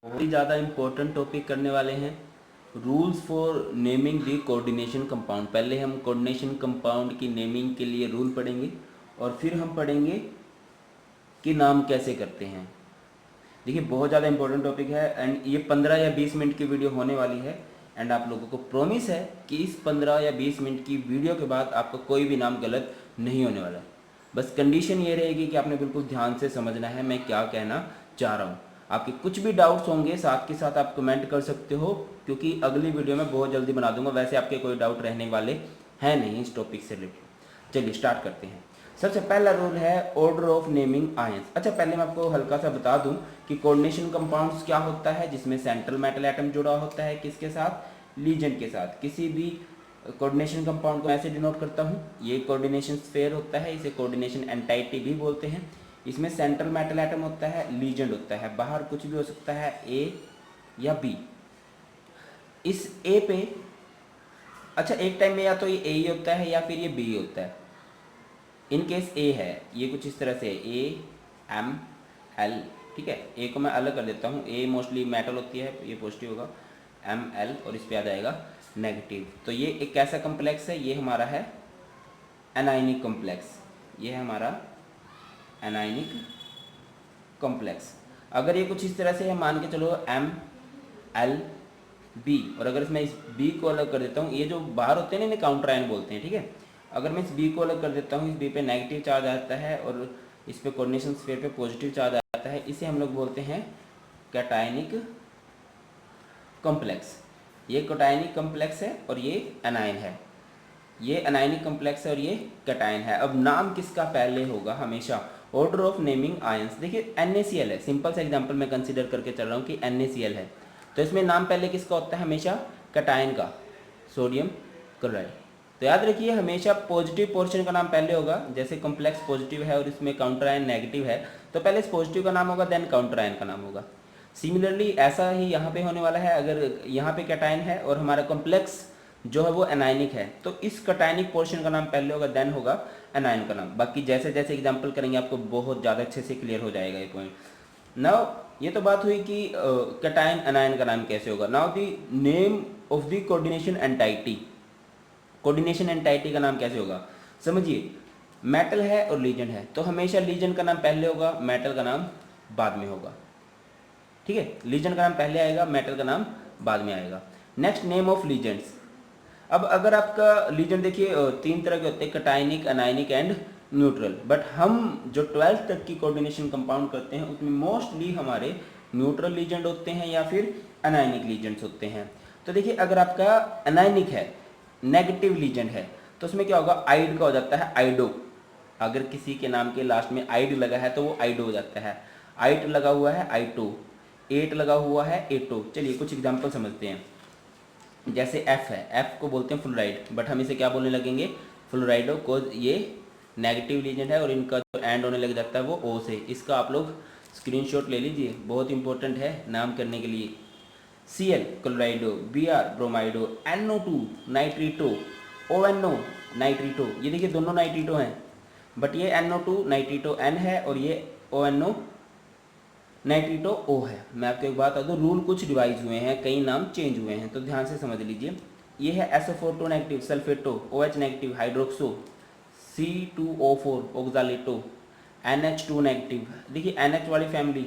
बहुत ही ज़्यादा important topic करने वाले हैं, rules for naming the coordination compound. पहले हम कोऑर्डिनेशन कंपाउंड की नेमिंग के लिए रूल पढ़ेंगे और फिर हम पढ़ेंगे कि नाम कैसे करते हैं। देखिए बहुत ज़्यादा इंपॉर्टेंट टॉपिक है एंड ये 15 या 20 मिनट की वीडियो होने वाली है एंड आप लोगों को प्रॉमिस है कि इस 15 या 20 मिनट की वीडियो के बाद आपका कोई भी नाम गलत नहीं होने वाला। बस कंडीशन ये रहेगी कि आपने बिल्कुल ध्यान से समझना है मैं क्या कहना चाह रहा हूँ। आपके कुछ भी डाउट्स होंगे साथ के साथ आप कमेंट कर सकते हो, क्योंकि अगली वीडियो में बहुत जल्दी बना दूंगा। वैसे आपके कोई डाउट रहने वाले हैं नहीं इस टॉपिक से रिलेटेड। चलिए स्टार्ट करते हैं। सबसे पहला रूल है ऑर्डर ऑफ नेमिंग आयंस। अच्छा पहले मैं आपको हल्का सा बता दूं कि कोऑर्डिनेशन कंपाउंड्स क्या होता है, जिसमें सेंट्रल मेटल एटम जुड़ा होता है किसके साथ, लीजेंड के साथ। किसी भी कोऑर्डिनेशन कंपाउंड को ऐसे डिनोट करता हूँ, ये कोऑर्डिनेशन स्फीयर होता है, इसे कोऑर्डिनेशन एंटाइटी भी बोलते हैं। इसमें सेंट्रल मेटल एटम होता है, लीजेंड होता है, बाहर कुछ भी हो सकता है ए या बी। इस ए पे अच्छा एक टाइम में या तो ये ए ही होता है या फिर ये बी होता है। इन केस ए है, ये कुछ इस तरह से ए एम एल, ठीक है। ए को मैं अलग कर देता हूँ, ए मोस्टली मेटल होती है, ये पॉजिटिव होगा, एम एल और इस पे आ जाएगा नेगेटिव। तो ये एक कैसा कॉम्प्लेक्स है, ये हमारा है एनायनिक कॉम्प्लेक्स, ये है हमारा एनायनिक कॉम्प्लेक्स। अगर ये कुछ इस तरह से है, मान के चलो एम एल बी, और अगर इसमें इस बी को अलग कर देता हूँ, ये जो बाहर होते हैं ना इन्हें काउंटर आयन बोलते हैं, ठीक है। अगर मैं इस बी को अलग कर देता हूँ, इस बी पे नेगेटिव चार्ज आता है और इस पे कोऑर्डिनेशन स्फीयर पे पॉजिटिव चार्ज आता है, इसे हम लोग बोलते हैं कैटायनिक कॉम्प्लेक्स। ये कैटायनिक कॉम्प्लेक्स है और ये एनायन है, ये एनायनिक कॉम्प्लेक्स है और ये कैटायन है। अब नाम किसका पहले होगा हमेशा, ऑर्डर ऑफ नेमिंग आयंस। देखिए NaCl है, सिंपल सा एग्जांपल मैं कंसीडर करके चल रहा हूँ कि NaCl है, तो इसमें नाम पहले किसका होता है, हमेशा कैटायन का, सोडियम क्लोराइड। तो याद रखिए हमेशा पॉजिटिव पोर्शन का नाम पहले होगा। जैसे कॉम्प्लेक्स पॉजिटिव है और इसमें काउंटर आयन नेगेटिव है, तो पहले इस पॉजिटिव का नाम होगा देन काउंटर आयन का नाम होगा। सिमिलरली ऐसा ही यहाँ पे होने वाला है। अगर यहाँ पे कैटायन है और हमारा कॉम्प्लेक्स जो है वो एनायनिक है, तो इस कैटायनिक पोर्शन का नाम पहले होगा देन होगा एनायन का नाम। बाकी जैसे जैसे एग्जांपल करेंगे आपको बहुत ज़्यादा अच्छे से क्लियर हो जाएगा ये पॉइंट। नाउ ये तो बात हुई कि कैटायन एनायन का नाम कैसे होगा। Now the name of the coordination entity, coordination entity का नाम कैसे होगा समझिए। मेटल है और लीजेंड है, तो हमेशा लीजेंड का नाम पहले होगा, मेटल का नाम बाद में होगा, ठीक है। लीजेंड का नाम पहले आएगा, मेटल का नाम बाद में आएगा। Next name of legends. अब अगर आपका लीजेंड देखिए 3 तरह के होते हैं, cationic, anionic and neutral. But हम जो 12th तक की कोऑर्डिनेशन कंपाउंड करते हैं उसमें मोस्टली हमारे न्यूट्रल लीजेंड होते हैं या फिर एनायनिक लीजेंड्स होते हैं। तो देखिए अगर आपका एनायनिक है, नेगेटिव लीजेंड है, तो उसमें क्या होगा, आइड का हो जाता है आइडो। अगर किसी के नाम के लास्ट में आइड लगा है तो वो आइडो हो जाता है। आइट लगा हुआ है आइटो, एट लगा हुआ है एटो। चलिए कुछ एग्जाम्पल समझते हैं। जैसे F है, F को बोलते हैं फ्लोराइड, बट हम इसे क्या बोलने लगेंगे, फ्लोराइडो, को ये नेगेटिव लीजेंड है और इनका जो एंड होने लग जाता है वो O से। इसका आप लोग स्क्रीनशॉट ले लीजिए, बहुत इंपॉर्टेंट है नाम करने के लिए। Cl क्लोराइडो, Br ब्रोमाइडो, NO2 नाइट्रीटो, ONO नाइट्रीटो। ये देखिए दोनों नाइट्रीटो हैं, बट ये NO2 नाइट्रीटो N है और ये ONO नाइट्रीटो O है। मैं आपको एक बात बता दूँ, रूल कुछ रिवाइज हुए हैं, कई नाम चेंज हुए हैं, तो ध्यान से समझ लीजिए। ये है SO4 negative sulfato, OH negative hydroxo, C2O4 oxalato, NH2 negative. देखिए NH वाली फैमिली,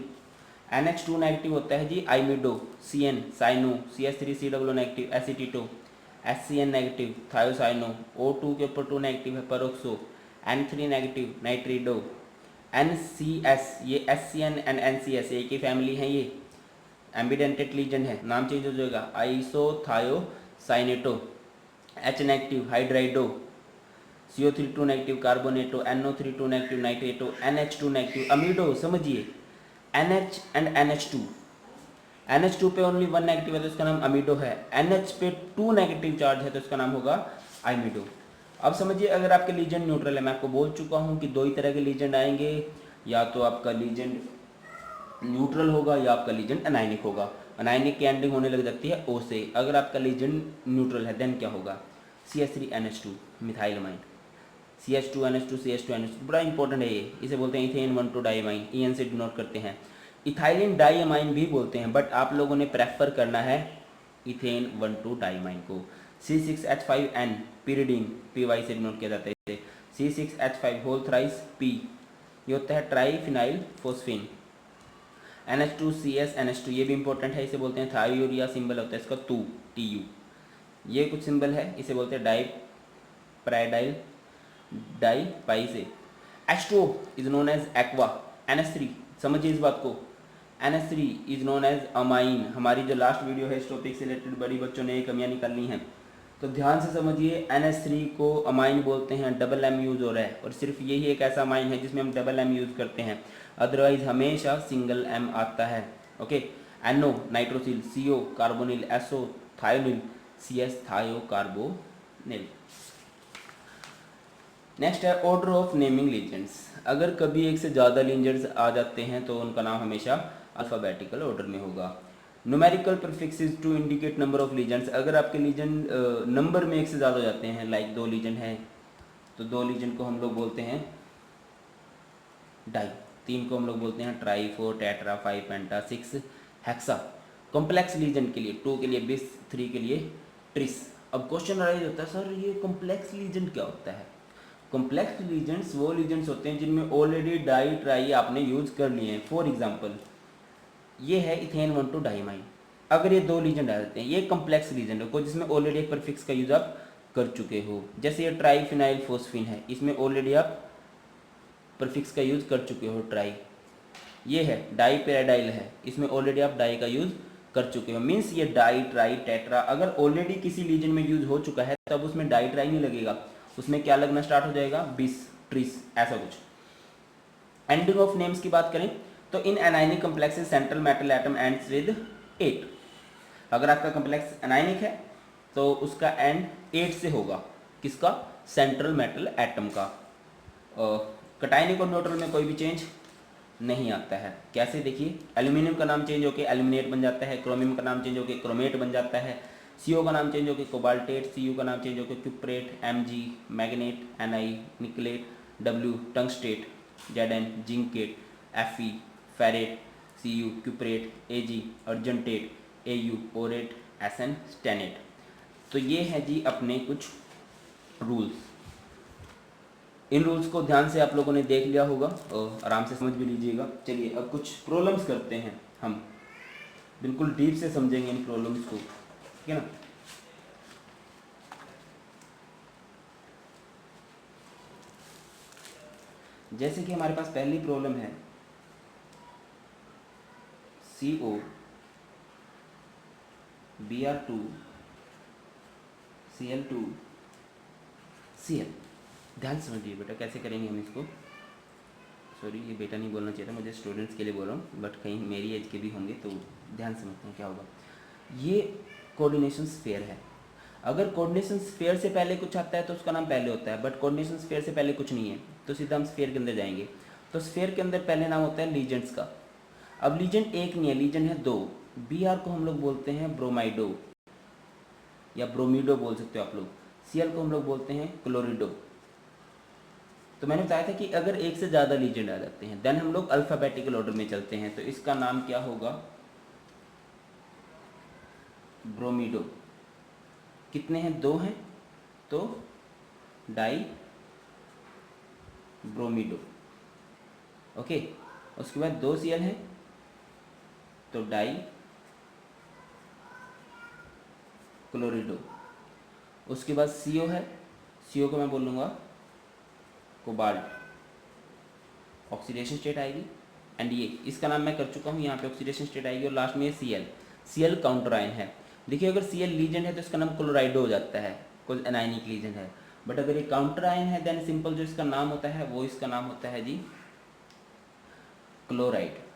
NH2 नेगेटिव होता है जी imido, CN cyano, CH3COO negative acetato, SCN negative thiocyanato, O2 के ऊपर 2 नेगेटिव है peroxo, N3 negative nitrido, NCS, ये SCN एंड NCS एक ही फैमिली है, ये एम्बिडेंटेड लीजेंड है, नाम चेंज हो जाएगा, isothiocyanato, H negative hydrido, CO32 negative carbonato, NO32 negative nitrato, NH2 negative amido. समझिए NH एंड NH2, NH2 पे ओनली 1 नेगेटिव है तो इसका नाम अमीडो है, NH पे 2 नेगेटिव चार्ज है तो इसका नाम होगा आइमिडो। अब समझिए अगर आपके लीजेंड न्यूट्रल है, मैं आपको बोल चुका हूँ कि दो ही तरह के लीजेंड आएंगे, या तो आपका लीजेंड न्यूट्रल होगा या आपका लीजेंड एनायनिक होगा। एनायनिक की एंडिंग होने लग जाती है O से। अगर आपका लीजेंड न्यूट्रल है देन क्या होगा, CH3NH2 मिथाइलमाइन, CH2NH2 CH2NH2 बड़ा इंपॉर्टेंट है ये, इसे बोलते हैं इथेन 1,2 डाइमाइन, EN से डिनोट करते हैं। इथाइलिन डाइअमाइन भी बोलते हैं, बट आप लोगों ने प्रेफर करना है इथेन 1,2 डाइमाइन को। C6H5N pyridine PY से डिनोट किया जाता है इसे। C6H5 होल थ्राइस P, ये होता है ट्राईफिनाइल फोस्फीन। NH2CS NH2 ये भी इंपॉर्टेंट है, इसे बोलते हैं थायोरिया, सिंबल होता है इसका TU। ये कुछ सिंबल है, इसे बोलते हैं डाई प्राइडाइल डाई पाई से। H2O is known as aqua. NH3 समझिए इस बात को, NH3 is known as amine. हमारी जो लास्ट वीडियो है इस टॉपिक से रिलेटेड बड़ी बच्चों ने ये कमियाँ निकालनी हैं, तो ध्यान से समझिए। NH3 को अमाइन बोलते हैं, डबल M यूज़ हो रहा है, और सिर्फ यही एक ऐसा अमाइन है जिसमें हम डबल M यूज़ करते हैं, अदरवाइज हमेशा सिंगल M आता है। Okay, NO nitrosyl, CO carbonyl, SO thionyl, CS thiocarbonyl. Next है ऑर्डर ऑफ नेमिंग लीजेंड्स। अगर कभी एक से ज़्यादा लीजेंड्स आ जाते हैं तो उनका नाम हमेशा अल्फ़ाबेटिकल ऑर्डर में होगा। Numerical prefixes to indicate number of legends. अगर आपके लीजेंड नंबर में एक से ज़्यादा हो जाते हैं, लाइक 2 लीजेंड हैं तो 2 लीजेंड को हम लोग बोलते हैं डाई, 3 को हम लोग बोलते हैं ट्राई, 4 टेट्रा, 5 पेंटा, 6 हेक्सा। कॉम्प्लेक्स लीजेंड के लिए 2 के लिए बिस, 3 के लिए ट्रिस। अब क्वेश्चन राइज होता है, सर ये कॉम्प्लेक्स लीजेंड क्या होता है? कॉम्प्लेक्स लीजेंड्स वो लीजेंड्स होते हैं जिनमें ऑलरेडी डाई ट्राई आपने यूज़ कर लिए हैं। फॉर एग्जांपल ये है इथेन 1,2 डाइमाइन। अगर ये 2 लीजेंड आ जाते हैं, ये कॉम्प्लेक्स लीजेंड है जिसमें ऑलरेडी एक प्रीफिक्स का यूज़ आप कर चुके हो। जैसे ये ट्राईफिनाइल फोस्फीन है, इसमें ऑलरेडी आप प्रीफिक्स का यूज़ कर चुके हो ट्राई। ये है डाई पैराडाइल है, इसमें ऑलरेडी आप डाई का यूज़ कर चुके हो। मीन्स ये डाई ट्राई टेट्रा अगर ऑलरेडी किसी लीजेंड में यूज़ हो चुका है तब उसमें डाई ट्राई नहीं लगेगा, उसमें क्या लगना स्टार्ट हो जाएगा? बिस, ट्रिस, ऐसा कुछ। एंडिंग ऑफ नेम्स की बात करें तो इन anionic complexes central metal atom ends with 8। अगर आपका कॉम्प्लेक्स एनाइनिक है तो उसका एंड 8 से होगा, किसका? सेंट्रल मेटल एटम का। कटायनिक और न्यूट्रल में कोई भी चेंज नहीं आता है। कैसे? देखिए, एल्यूमिनियम का नाम चेंज होकर एल्यूमिनेट बन जाता है, क्रोमियम का नाम चेंज होकर क्रोमेट बन जाता है, CO का नाम चेंज होकर कोबाल्टेट, CU का नाम चेंज होकर cuprate, Mg magnate, Ni nickelate, W tungstate, Zn zincate, Fe ferrate, Cu cuprate, Ag argentate, Au aurate, Sn stannate. तो ये है जी अपने कुछ रूल्स। इन रूल्स को ध्यान से आप लोगों ने देख लिया होगा और आराम से समझ भी लीजिएगा। चलिए अब कुछ प्रॉब्लम्स करते हैं, हम बिल्कुल डीप से समझेंगे इन प्रॉब्लम्स को, ठीक है ना। जैसे कि हमारे पास पहली प्रॉब्लम है CO Br2 Cl2 Cl। ध्यान समझिए बेटा, कैसे करेंगे हम इसको। सॉरी, ये बेटा नहीं बोलना चाहिए था, मुझे स्टूडेंट्स के लिए बोल रहा हूँ, बट कहीं मेरी एज के भी होंगे तो ध्यान समझते हैं क्या होगा। ये कोऑर्डिनेशन स्फीयर है। अगर कोऑर्डिनेशन स्फीयर से पहले कुछ आता है तो उसका नाम पहले होता है, बट कोऑर्डिनेशन स्फीयर से पहले कुछ नहीं है तो सीधा हम स्फीयर के अंदर जाएंगे। तो स्फीयर के अंदर पहले नाम होता है लीजेंड्स का। अब लीजेंड एक नहीं है, लीजेंड है 2। Br को हम लोग बोलते हैं ब्रोमाइडो या ब्रोमीडो बोल सकते हो आप लोग। Cl को हम लोग बोलते हैं क्लोरिडो। तो मैंने बताया था कि अगर एक से ज़्यादा लीजेंड आ जाते हैं देन हम लोग अल्फ़ाबेटिकल ऑर्डर में चलते हैं, तो इसका नाम क्या होगा? ब्रोमीडो। कितने हैं? 2 हैं, तो डाई ब्रोमीडो। ओके, उसके बाद 2 Cl हैं तो डाई क्लोरिडो। उसके बाद CO है, CO को मैं बोलूँगा कोबाल्ट, ऑक्सीडेशन स्टेट आएगी। एंड ये इसका नाम मैं कर चुका हूँ, यहाँ पे ऑक्सीडेशन स्टेट आएगी और लास्ट में ये Cl काउंटर आयन है। देखिए अगर Cl लीजेंड है तो इसका नाम क्लोराइडो हो जाता है, कुछ एनाइनिक लीजेंड है। बट अगर ये काउंटर आयन है देन सिंपल जो इसका नाम होता है वो इसका नाम होता है जी क्लोराइड।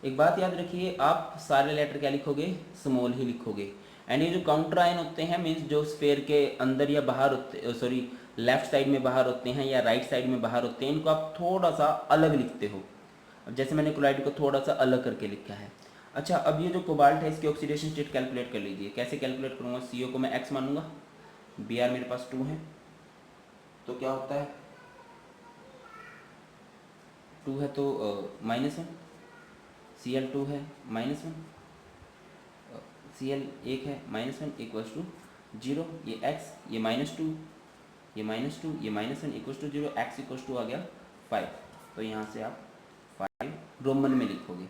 एक बात याद रखिए, आप सारे लेटर क्या लिखोगे? स्मॉल ही लिखोगे। एंड ये जो काउंटर आयन होते हैं मीन्स जो स्फीयर के अंदर या बाहर होते, सॉरी लेफ्ट साइड में बाहर होते हैं या राइट साइड में बाहर होते हैं, इनको आप थोड़ा सा अलग लिखते हो। अब जैसे मैंने क्लोराइड को थोड़ा सा अलग करके लिखा है। अच्छा, अब ये जो कोबाल्ट है इसकी ऑक्सीडेशन स्टेट कैलकुलेट कर लीजिए। कैसे कैलकुलेट करूँगा? CO को मैं X मानूंगा, Br मेरे पास 2 है, तो क्या होता है टू है तो -1, Cl2 है -1, Cl एक है -1 इक्वल्स टू 0, ये x, ये -2, ये -2, ये -1 equals to 0, x equals to आ गया 5। तो यहाँ से आप 5 रोमन में लिखोगे।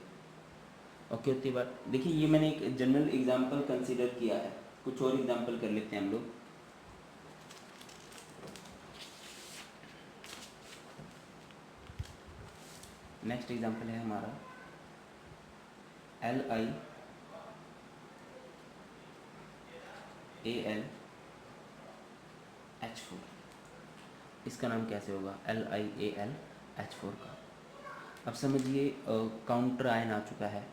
ओके, उतनी बात। देखिए ये मैंने एक जनरल एग्जांपल कंसीडर किया है, कुछ और एग्जांपल कर लेते हैं हम लोग। नेक्स्ट एग्जांपल है हमारा LiAlH4। इसका नाम कैसे होगा LiAlH4 का? अब समझिए काउंटर आयन आ चुका है।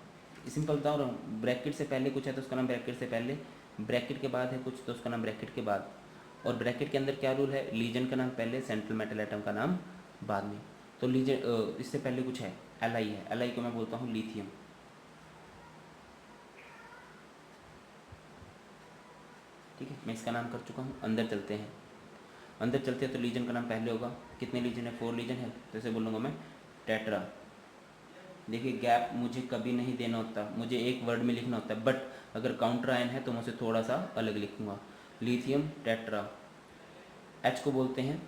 सिंपल बता रहा हूँ, ब्रैकेट से पहले कुछ है तो उसका नाम ब्रैकेट से पहले, ब्रैकेट के बाद है कुछ तो उसका नाम ब्रैकेट के बाद। और ब्रैकेट के अंदर क्या रूल है, लीजन का नाम पहले, सेंट्रल मेटल एटम का नाम बाद में। तो लीजन इससे पहले कुछ है, Li है, Li को मैं बोलता हूँ लिथियम। ठीक है, मैं इसका नाम कर चुका हूँ। अंदर चलते हैं, अंदर चलते हैं तो लीजन का नाम पहले होगा। कितने लीजन है, 4 लीजन है, तो इसे बोलूँगा मैं टेट्रा। देखिए गैप मुझे कभी नहीं देना होता, मुझे एक वर्ड में लिखना होता है, बट अगर काउंटर आयन है तो मैं उसे थोड़ा सा अलग लिखूँगा। Lithium tetra. H को बोलते हैं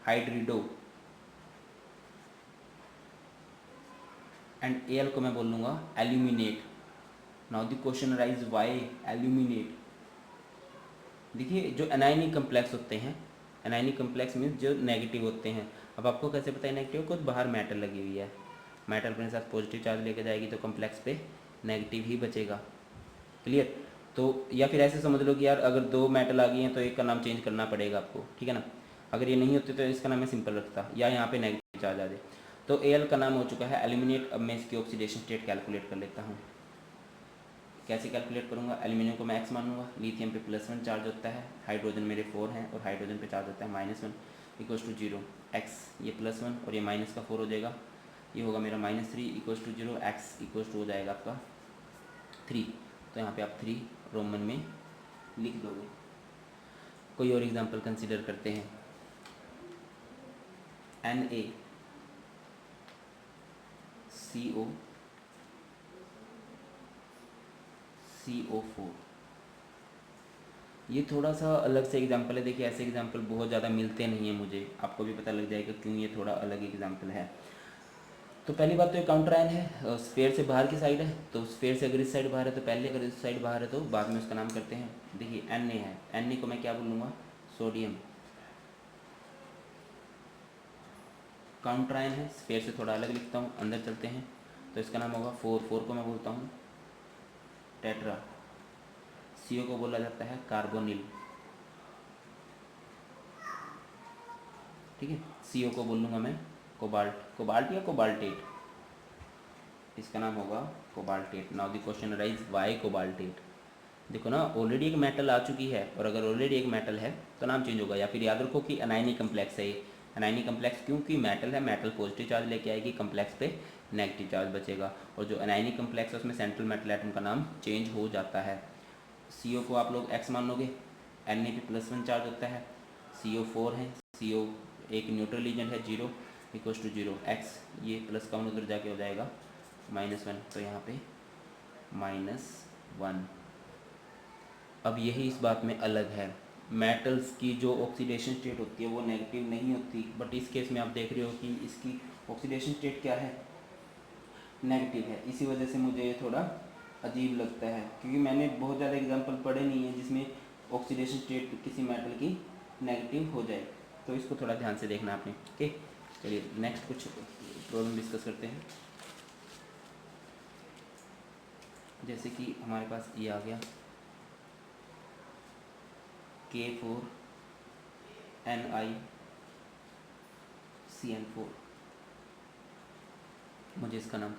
हाइड्रिडो, एंड Al को मैं बोल लूँगा aluminate. Now the question arise why aluminate. देखिए जो एनायनिक कम्प्लेक्स होते हैं, एनायनिक कम्प्लेक्स मीन्स जो नेगेटिव होते हैं। अब आपको कैसे पता है नेगेटिव, कुछ बाहर मेटल लगी हुई है, मेटल अपने साथ पॉजिटिव चार्ज लेके जाएगी तो कम्प्लेक्स पे नेगेटिव ही बचेगा। क्लियर? तो या फिर ऐसे समझ लो कि यार अगर 2 मेटल आ गई हैं तो एक का नाम चेंज करना पड़ेगा आपको, ठीक है ना। अगर ये नहीं होते तो इसका नाम मैं सिंपल रखता, या यहाँ पे नेगेटिव चार्ज आ जाए। तो Al का नाम हो चुका है एल्यूमिनेट। अब मैं इसकी ऑक्सीडेशन स्टेट कैलकुलेट कर लेता हूँ। कैसे कैलकुलेट करूँगा, एल्यूमिनियम को मैं x मानूंगा, लिथियम पे +1 चार्ज होता है, हाइड्रोजन मेरे 4 हैं और हाइड्रोजन पे चार्ज होता है -1 इक्वल्स टू 0, x ये +1 और ये माइनस का 4 हो जाएगा, ये होगा मेरा -3 equals to 0, x equals to हो जाएगा आपका 3। तो यहाँ पे आप 3 रोमन में लिख दोगे। कोई और एग्जांपल कंसिडर करते हैं। NaCO4। ये थोड़ा सा अलग से एग्जांपल है। देखिए ऐसे एग्जांपल बहुत ज़्यादा मिलते नहीं हैं मुझे, आपको भी पता लग जाएगा क्यों ये थोड़ा अलग एग्जांपल है। तो पहली बात तो ये काउंटर आयन है, स्फीयर से बाहर की साइड है, तो स्फीयर से अगर इस साइड बाहर है तो पहले, अगर इस साइड बाहर है तो बाद में उसका नाम करते हैं। देखिए Na है, Na को मैं क्या बोलूँगा, सोडियम। काउंटर आयन है, स्फीयर से थोड़ा अलग लिखता हूँ। अंदर चलते हैं तो इसका नाम होगा 4 को मैं बोलता हूँ टेट्रा। CO को बोला जाता है कार्बोनिल। ठीक है, CO को बोलूँगा मैं कोबाल्ट, कोबाल्ट या कोबाल्टेट, इसका नाम होगा cobaltate. Now the question arise why cobaltate. देखो ना, ऑलरेडी एक मेटल आ चुकी है, और अगर ऑलरेडी एक मेटल है तो नाम चेंज होगा। या फिर याद रखो कि अनायनिक कम्प्लेक्स है ये, अनायनिक कम्प्लेक्स क्योंकि मेटल है, मेटल पॉजिटिव चार्ज लेके आएगी, कम्प्लेक्स पे नेगेटिव चार्ज बचेगा। और जो अनायनिक कम्प्लेक्स है उसमें सेंट्रल मेटल एटम का नाम चेंज हो जाता है। CO को आप लोग x मानोगे, Na पे +1 चार्ज होता है, CO4 है, CO एक न्यूट्रल एजेंट है, 0 इक्वल्स टू 0, x ये प्लस का उधर जाके हो जाएगा -1, तो यहाँ पे -1। अब यही इस बात में अलग है, मेटल्स की जो ऑक्सीडेशन स्टेट होती है वो नेगेटिव नहीं होती, बट इस केस में आप देख रहे हो कि इसकी ऑक्सीडेशन स्टेट क्या है, नेगेटिव है। इसी वजह से मुझे ये थोड़ा अजीब लगता है, क्योंकि मैंने बहुत ज़्यादा एग्जांपल पढ़े नहीं है जिसमें ऑक्सीडेशन स्टेट किसी मेटल की नेगेटिव हो जाए, तो इसको थोड़ा ध्यान से देखना आपने। ओके, चलिए नेक्स्ट कुछ प्रॉब्लम डिस्कस करते हैं। जैसे कि हमारे पास ये आ गया K4NiCN4। मुझे इसका नाम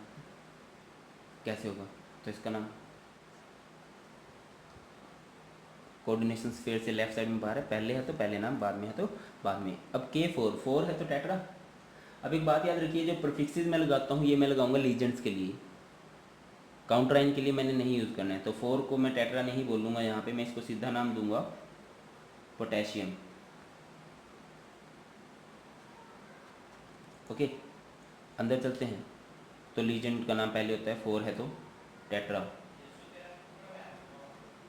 कैसे होगा, तो इसका नाम कोऑर्डिनेशन स्फीयर से लेफ्ट साइड में बाहर है, पहले है तो पहले नाम, बाद में है तो बाद में। अब K4 है तो टेट्रा। अब एक बात याद रखिए, जो प्रीफिक्सेस मैं लगाता हूँ ये मैं लगाऊंगा लीजेंड्स के लिए, काउंटर आयन के लिए मैंने नहीं यूज़ करना है। तो 4 को मैं टेट्रा नहीं बोलूँगा, यहाँ पे मैं इसको सीधा नाम दूंगा पोटेशियम। ओके, अंदर चलते हैं तो लीजेंड का नाम पहले होता है, 4 है तो टेट्रा।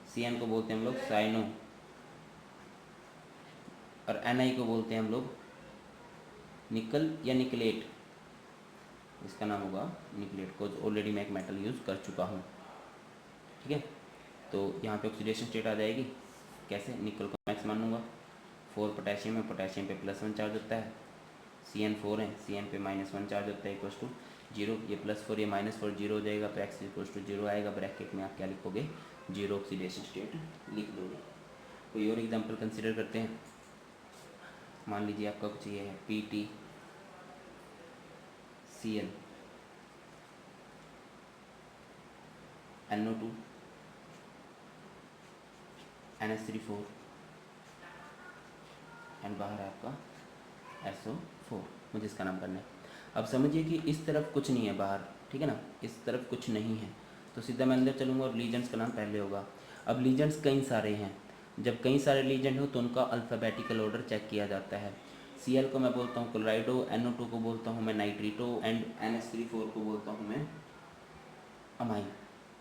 CN को बोलते हैं हम लोग साइनो, और NI को बोलते हैं हम लोग निकल या निकलेट, इसका नाम होगा निकलेट, को ऑलरेडी मैं एक मेटल यूज़ कर चुका हूँ। ठीक है, तो यहाँ पे ऑक्सीडेशन स्टेट आ जाएगी कैसे, निकल को मैक्स मानूंगा, 4 पोटेशियम है, पोटेशियम पे +1 चार्ज होता है, CN4 है, CN पे -1 चार्ज होता है, इक्वल्स टू 0, ये +4 ये -4 0 हो जाएगा, तो x इक्वल्स टू 0 आएगा। ब्रैकेट में आप क्या लिखोगे, 0 ऑक्सीडेशन स्टेट लिख दोगे। कोई और एग्जांपल कंसिडर करते हैं। मान लीजिए आपका कुछ ये है PtCl NO2 NH3 4 एंड बाहर है आपका SO4, मुझे इसका नाम करना है। अब समझिए कि इस तरफ कुछ नहीं है बाहर, ठीक है ना, इस तरफ कुछ नहीं है, तो सीधा मैं अंदर चलूँगा और लीजेंड्स का नाम पहले होगा। अब लीजेंड्स कई सारे हैं, जब कई सारे लीजेंड हो तो उनका अल्फ़ाबेटिकल ऑर्डर चेक किया जाता है। Cl को मैं बोलता हूँ क्लोराइडो, NO2 को बोलता हूँ मैं नाइट्रीटो, एंड NH3 को बोलता हूँ मैं अमाइन।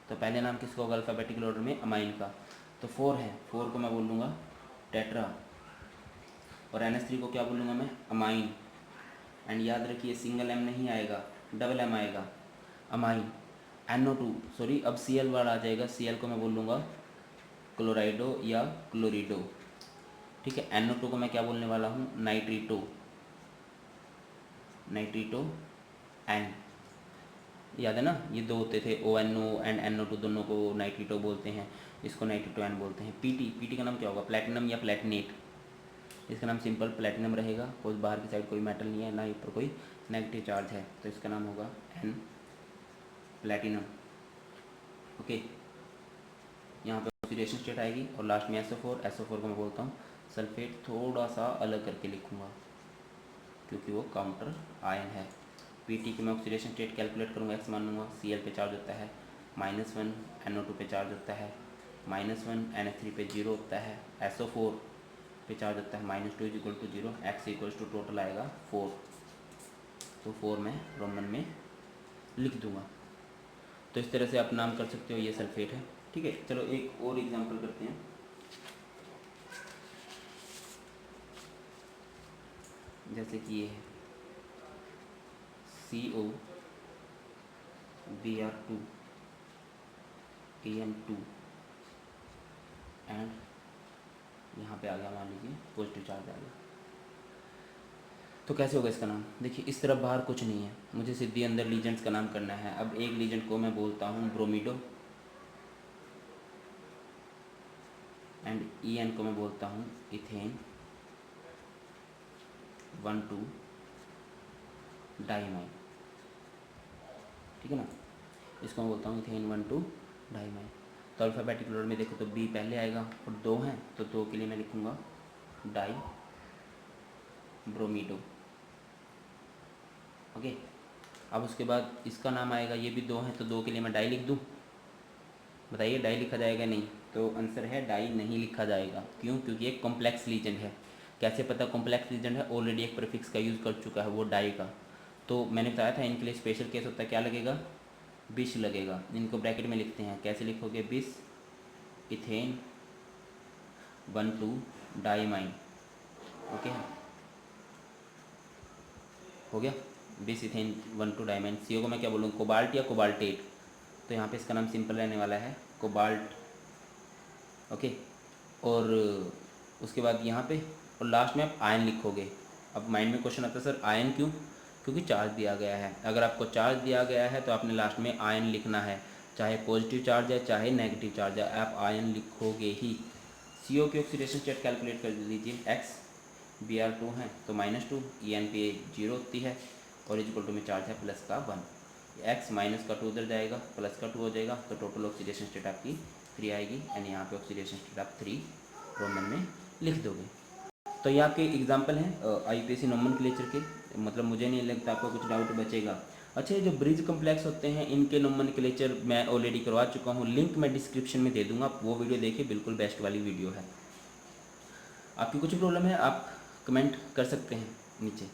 तो पहले नाम किसका होगा अल्फ़ाबेटिकल ऑर्डर में, अमाइन का। तो 4 है, 4 को मैं बोल लूँगा टेट्रा, और NH3 को क्या बोलूँगा मैं, अमाइन। एंड याद रखिए सिंगल M नहीं आएगा, डबल M आएगा, अमाइन। NO2 सॉरी, अब Cl वर्ड आ जाएगा, Cl को मैं बोल लूँगा क्लोराइडो या क्लोरिडो। ठीक है, NO2 को मैं क्या बोलने वाला हूँ, नाइट्रीटो, नाइट्रीटो एन, याद है ना, ये दो होते थे ONO एंड NO2, दोनों को नाइट्रीटो बोलते हैं, इसको नाइट्रीटो एन बोलते हैं। PT का नाम क्या होगा, प्लेटिनम या प्लेटिनेट, इसका नाम सिंपल प्लेटिनम रहेगा, कोई बाहर की साइड कोई मेटल नहीं है, ना ऊपर कोई नेगेटिव चार्ज है, तो इसका नाम होगा N प्लेटिनम। ओके, यहाँ पे ऑक्सीडेशन स्टेट आएगी और लास्ट में SO4 को मैं बोलता हूँ सल्फेट, थोड़ा सा अलग करके लिखूँगा क्योंकि वो काउंटर आयन है। PT की मैं ऑक्सीडेशन स्टेट कैलकुलेट करूँगा, x मान लूँगा, Cl पे चार्ज होता है -1, NO2 पे चार्ज होता है -1, NH3 पे 0 होता है, SO4 पे चार्ज होता है -2 = 0, x = टोटल आएगा 4, तो 4 मैं रोमन में लिख दूँगा। तो इस तरह से आप नाम कर सकते हो, ये सल्फेट है। ठीक है, चलो एक और एग्जांपल करते हैं। जैसे कि ये है CO Br2 En2 एंड यहाँ पे आ गया, मान लीजिए पॉजिटिव चार्ज आ गया, तो कैसे होगा इसका नाम। देखिए इस तरफ बाहर कुछ नहीं है, मुझे सीधी अंदर लीजेंड्स का नाम करना है। अब एक लीजेंड को मैं बोलता हूँ ब्रोमीडो, एंड En को मैं बोलता हूँ इथेन 1,2 डाइमाइन। ठीक है ना, इसको मैं बोलता हूँ इथेन 1,2 डाइमाइन। तो अल्फ़ाबेटिक ऑर्डर में देखो तो B पहले आएगा और 2 हैं, तो 2 के लिए मैं लिखूँगा डाई ब्रोमीडो। ओके, अब उसके बाद इसका नाम आएगा, ये भी 2 हैं, तो 2 के लिए मैं डाई लिख दूँ। बताइए डाई लिखा जाएगा नहीं, तो आंसर है डाई नहीं लिखा जाएगा। क्यों, क्योंकि एक कॉम्प्लेक्स लीजेंड है। कैसे पता कॉम्प्लेक्स लीजेंड है, ऑलरेडी एक प्रीफिक्स का यूज़ कर चुका है वो डाई का। तो मैंने बताया था इनके लिए स्पेशल केस होता है, क्या लगेगा, बिस लगेगा। इनको ब्रैकेट में लिखते हैं, कैसे लिखोगे, बिस इथेन 1,2 डाइमाइन। ओके, हो गया, बिस इथेन 1,2 डाइमाइन। CO को मैं क्या बोलूँ, कोबाल्ट या कोबाल्टेट, तो यहाँ पे इसका नाम सिंपल रहने वाला है कोबाल्ट। ओके, और उसके बाद यहाँ पे और लास्ट में आप आयन लिखोगे। अब माइंड में क्वेश्चन आता है सर आयन क्यों, क्योंकि चार्ज दिया गया है। अगर आपको चार्ज दिया गया है तो आपने लास्ट में आयन लिखना है, चाहे पॉजिटिव चार्ज है चाहे नेगेटिव चार्ज है, आप आयन लिखोगे ही। CO की ऑक्सीडेशन स्टेट कैलकुलेट कर लीजिए, x Br2 है तो -2, En पे 0 होती है और इक्वल में चार्ज है +1, x माइनस का 2 उधर जाएगा, प्लस का 2 हो जाएगा, तो टोटल ऑक्सीडेशन स्टेट आपकी 3 आएगी, यानी यहाँ पे ऑक्सीडेशन स्टेट आप 3 रोमन में लिख दोगे। तो ये आपके एग्जाम्पल हैं IUPAC नोमेनक्लेचर के, मतलब मुझे नहीं लगता आपको कुछ डाउट बचेगा। अच्छा, ये जो ब्रिज कम्प्लेक्स होते हैं इनके नोमेनक्लेचर मैं ऑलरेडी करवा चुका हूँ, लिंक मैं डिस्क्रिप्शन में दे दूँगा, आप वो वीडियो देखिए, बिल्कुल बेस्ट वाली वीडियो है। आपकी कुछ प्रॉब्लम है आप कमेंट कर सकते हैं नीचे।